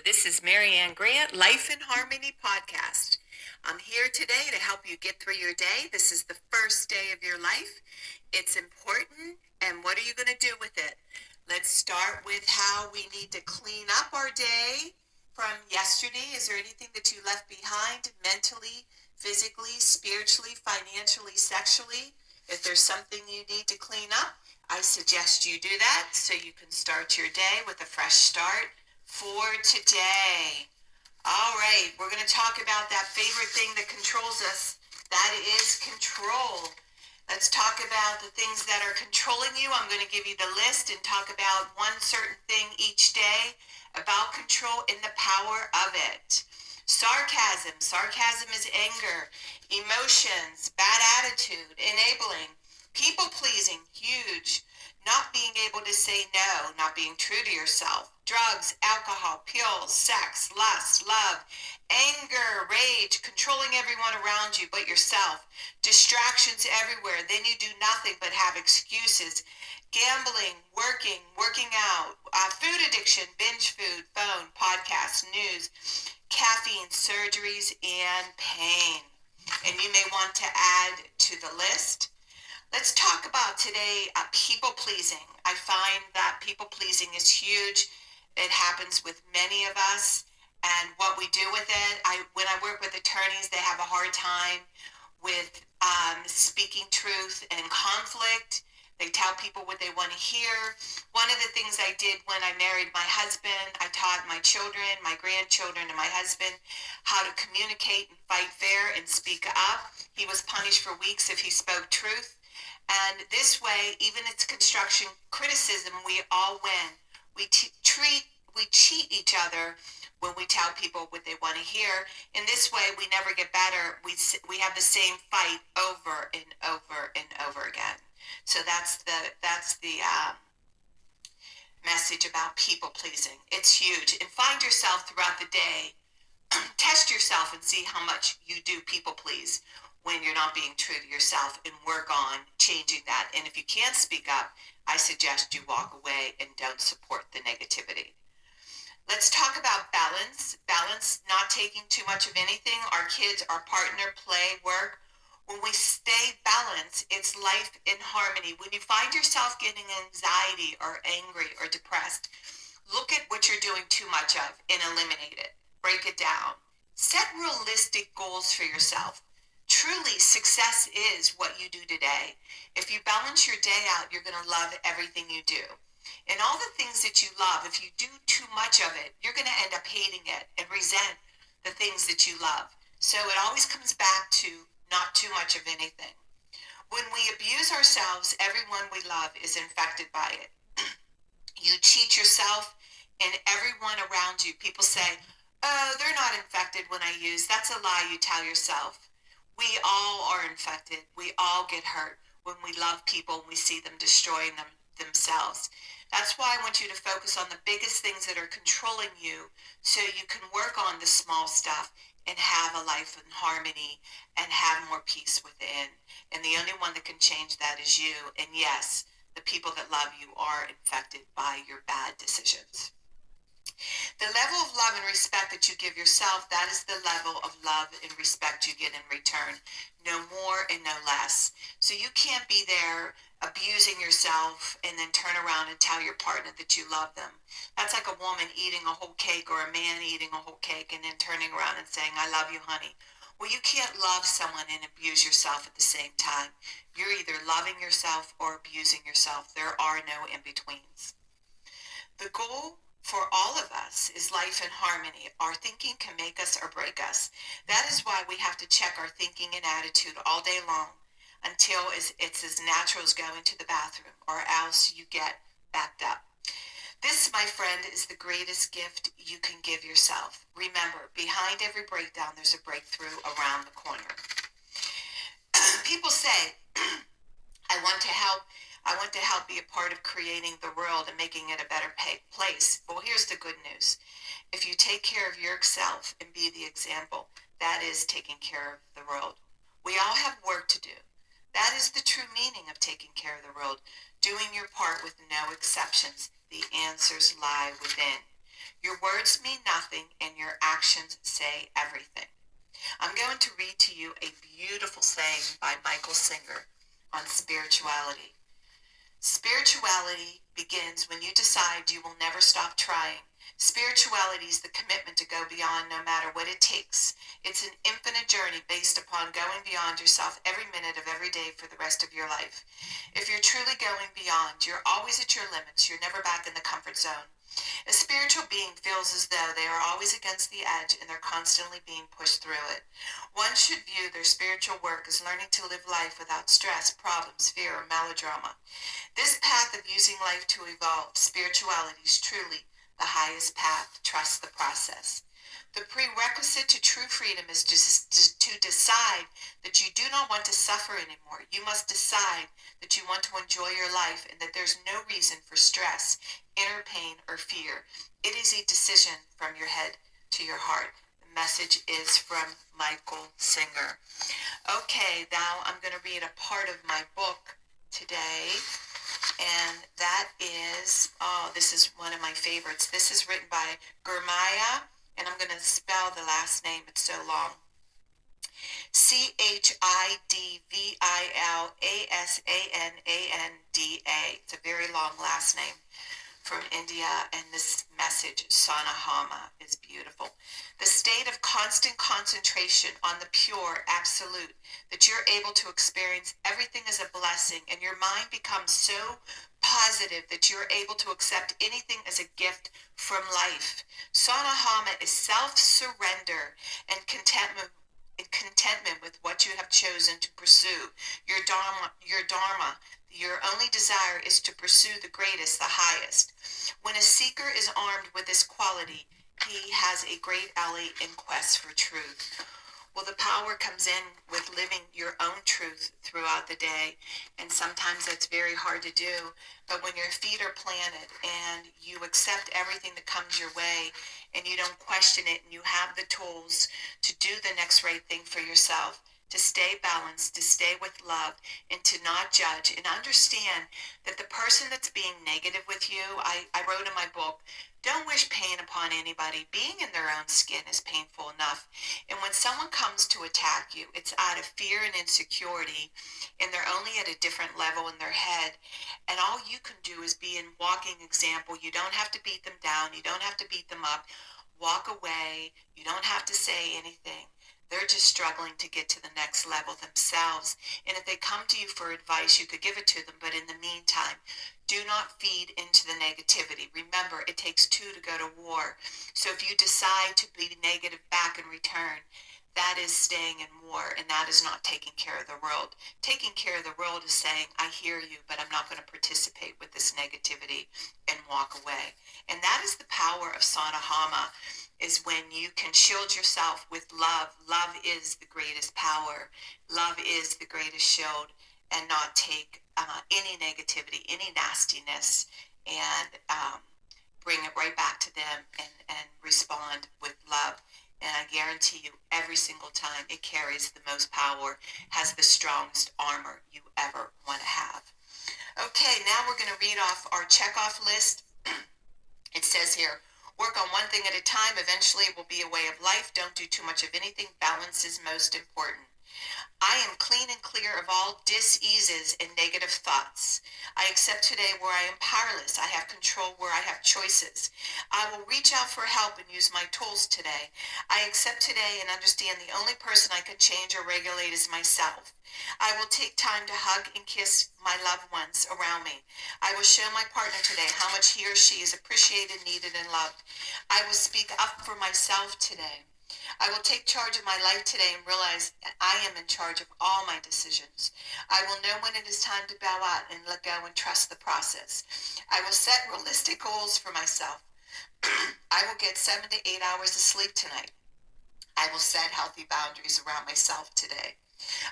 This is Marianne Grant, Life in Harmony podcast. I'm here today to help you get through your day. This is the first day of your life. It's important, and what are you going to do with it? Let's start with how we need to clean up our day from yesterday. Is there anything that you left behind mentally, physically, spiritually, financially, sexually? If there's something you need to clean up, I suggest you do that so you can start your day with a fresh start for today. All right, we're going to talk about that favorite thing that controls us. That is control. Let's talk about the things that are controlling you. I'm going to give you the list and talk about one certain thing each day about control and the power of it. Sarcasm. Sarcasm is anger. Emotions, bad attitude, enabling. People pleasing, huge. Not being able to say no, not being true to yourself. Drugs, alcohol, pills, sex, lust, love, anger, rage, controlling everyone around you but yourself. Distractions everywhere. Then you do nothing but have excuses. Gambling, working out, food addiction, binge food, phone, podcasts, news, caffeine, surgeries, and pain. And you may want to add to the list. Let's talk about today people pleasing. I find that people pleasing is huge. It happens with many of us, and what we do with it. When I work with attorneys, they have a hard time with speaking truth and conflict. They tell people what they want to hear. One of the things I did when I married my husband, I taught my children, my grandchildren, and my husband how to communicate and fight fair and speak up. He was punished for weeks if he spoke truth. And this way, even it's construction criticism, we all win. We cheat each other when we tell people what they want to hear. In this way, we never get better. We have the same fight over and over and over again. So that's the message about people pleasing. It's huge. And find yourself throughout the day. Test yourself and see how much you do people please when you're not being true to yourself, and work on changing that. And if you can't speak up, I suggest you walk away and don't support the negativity. Let's talk about balance. Balance, not taking too much of anything. Our kids, our partner, play, work. When we stay balanced, it's life in harmony. When you find yourself getting anxiety or angry or depressed, look at what you're doing too much of and eliminate it. Break it down. Set realistic goals for yourself. Truly, success is what you do today. If you balance your day out, you're going to love everything you do. And all the things that you love, if you do too much of it, you're going to end up hating it and resent the things that you love. So it always comes back to not too much of anything. When we abuse ourselves, everyone we love is infected by it. You cheat yourself and everyone around you. People say, oh, they're not infected when I use. That's a lie you tell yourself. We all are infected. We all get hurt when we love people and we see them destroying themselves. That's why I want you to focus on the biggest things that are controlling you so you can work on the small stuff and have a life in harmony and have more peace within. And the only one that can change that is you. And yes, the people that love you are infected by your bad decisions. The level of love and respect that you give yourself, that is the level of love and respect you get in return. No more and no less. So you can't be there abusing yourself and then turn around and tell your partner that you love them. That's like a woman eating a whole cake or a man eating a whole cake and then turning around and saying, I love you, honey. Well, you can't love someone and abuse yourself at the same time. You're either loving yourself or abusing yourself. There are no in-betweens. The goal for all of us is life in harmony. Our thinking can make us or break us. That is why we have to check our thinking and attitude all day long until it's as natural as going to the bathroom, or else you get backed up. This, my friend, is the greatest gift you can give yourself. Remember, behind every breakdown, there's a breakthrough around the corner. People say, I want to help be a part of creating the world and making it a better place. Well, here's the good news. If you take care of yourself and be the example, that is taking care of the world. We all have work to do. That is the true meaning of taking care of the world, doing your part with no exceptions. The answers lie within. Your words mean nothing and your actions say everything. I'm going to read to you a beautiful saying by Michael Singer on spirituality. Spirituality begins when you decide you will never stop trying. Spirituality is the commitment to go beyond no matter what it takes. It's an infinite journey based upon going beyond yourself every minute of every day for the rest of your life. If you're truly going beyond, you're always at your limits. You're never back in the comfort zone. A spiritual being feels as though they are always against the edge and they're constantly being pushed through it. One should view their spiritual work as learning to live life without stress, problems, fear, or melodrama. This path of using life to evolve, spirituality is truly the highest path. Trust the process. The prerequisite to true freedom is to decide that you do not want to suffer anymore. You must decide that you want to enjoy your life and that there's no reason for stress, inner pain, or fear. It is a decision from your head to your heart. The message is from Michael Singer. Okay, now I'm going to read a part of my book today. And that is, this is one of my favorites. This is written by Gurmaya, and I'm going to spell the last name. It's so long. Chidvilasanda. It's a very long last name from India, and this message, Sanahama, is beautiful. The state of constant concentration on the pure absolute, that you're able to experience everything as a blessing, and your mind becomes so positive that you're able to accept anything as a gift from life. Sanahama is self-surrender and contentment with what you have chosen to pursue. Your dharma. Your only desire is to pursue the greatest, the highest. When a seeker is armed with this quality, he has a great ally in quest for truth. Well, the power comes in with living your own truth throughout the day, and sometimes that's very hard to do. But when your feet are planted and you accept everything that comes your way and you don't question it, and you have the tools to do the next right thing for yourself, to stay balanced, to stay with love, and to not judge, and understand that the person that's being negative with you, I wrote in my book, don't wish pain upon anybody. Being in their own skin is painful enough. And when someone comes to attack you, it's out of fear and insecurity, and they're only at a different level in their head. And all you can do is be a walking example. You don't have to beat them down. You don't have to beat them up. Walk away. You don't have to say anything. They're just struggling to get to the next level themselves. And if they come to you for advice, you could give it to them. But in the meantime, do not feed into the negativity. Remember, it takes two to go to war. So if you decide to be negative back in return, that is staying in war, and that is not taking care of the world. Taking care of the world is saying, I hear you, but I'm not going to participate with this negativity, and walk away. And that is the power of Sanahama, is when you can shield yourself with love. Love is the greatest power. Love is the greatest shield, and not take any negativity, any nastiness, and bring it right back to them, and respond with love. And I guarantee you, every single time, it carries the most power, has the strongest armor you ever want to have. Okay, now we're going to read off our checkoff list. It says here, work on one thing at a time. Eventually, it will be a way of life. Don't do too much of anything. Balance is most important. I am clean and clear of all dis-eases and negative thoughts. I accept today where I am powerless. I have control where I have choices. I will reach out for help and use my tools today. I accept today and understand the only person I can change or regulate is myself. I will take time to hug and kiss my loved ones around me. I will show my partner today how much he or she is appreciated, needed, and loved. I will speak up for myself today. I will take charge of my life today and realize that I am in charge of all my decisions. I will know when it is time to bow out and let go and trust the process. I will set realistic goals for myself. I will get 7 to 8 hours of sleep tonight. I will set healthy boundaries around myself today.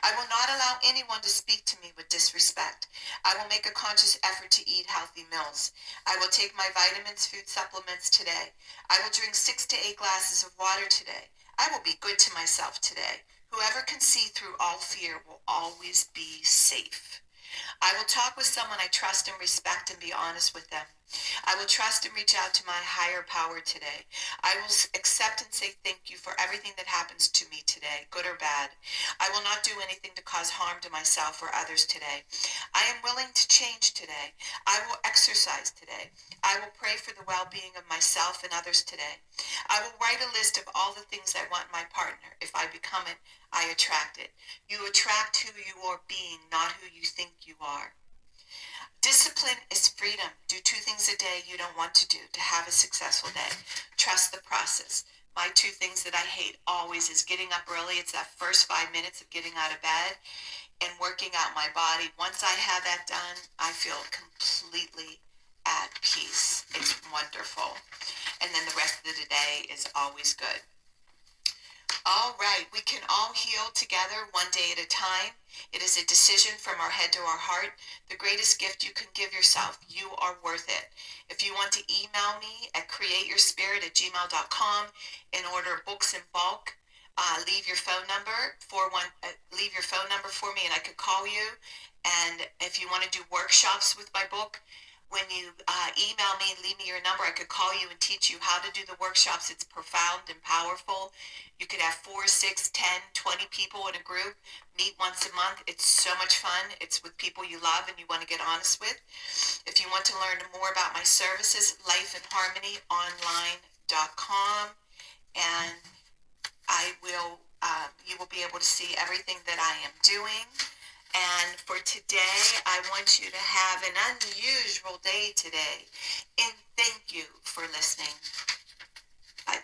I will not allow anyone to speak to me with disrespect. I will make a conscious effort to eat healthy meals. I will take my vitamins, food supplements today. I will drink 6 to 8 glasses of water today. I will be good to myself today. Whoever can see through all fear will always be safe. I will talk with someone I trust and respect and be honest with them. I will trust and reach out to my higher power today. I will accept and say thank you for everything that happens to me today, good or bad. I will not do anything to cause harm to myself or others today. I am willing to change today. I will exercise today. I will pray for the well-being of myself and others today. I will write a list of all the things I want in my partner. If I become it, I attract it. You attract who you are being, not who you think you are. Discipline is freedom. Do 2 things a day you don't want to do to have a successful day. Trust the process. My 2 things that I hate always is getting up early. It's that first 5 minutes of getting out of bed and working out my body. Once I have that done, I feel completely at peace. It's wonderful. And then the rest of the day is always good. All right, we can all heal together one day at a time. It is a decision from our head to our heart. The greatest gift you can give yourself. You are worth it. If you want to email me at createyourspirit@gmail.com and order books in bulk, leave your phone number leave your phone number for me and I could call you. And if you want to do workshops with my book, when you email me and leave me your number, I could call you and teach you how to do the workshops. It's profound and powerful. You could have 4, 6, 10, 20 people in a group, meet once a month. It's so much fun. It's with people you love and you want to get honest with. If you want to learn more about my services, lifeandharmonyonline.com, and you will be able to see everything that I am doing. And for today, I want you to have an unusual day today. And thank you for listening. Bye.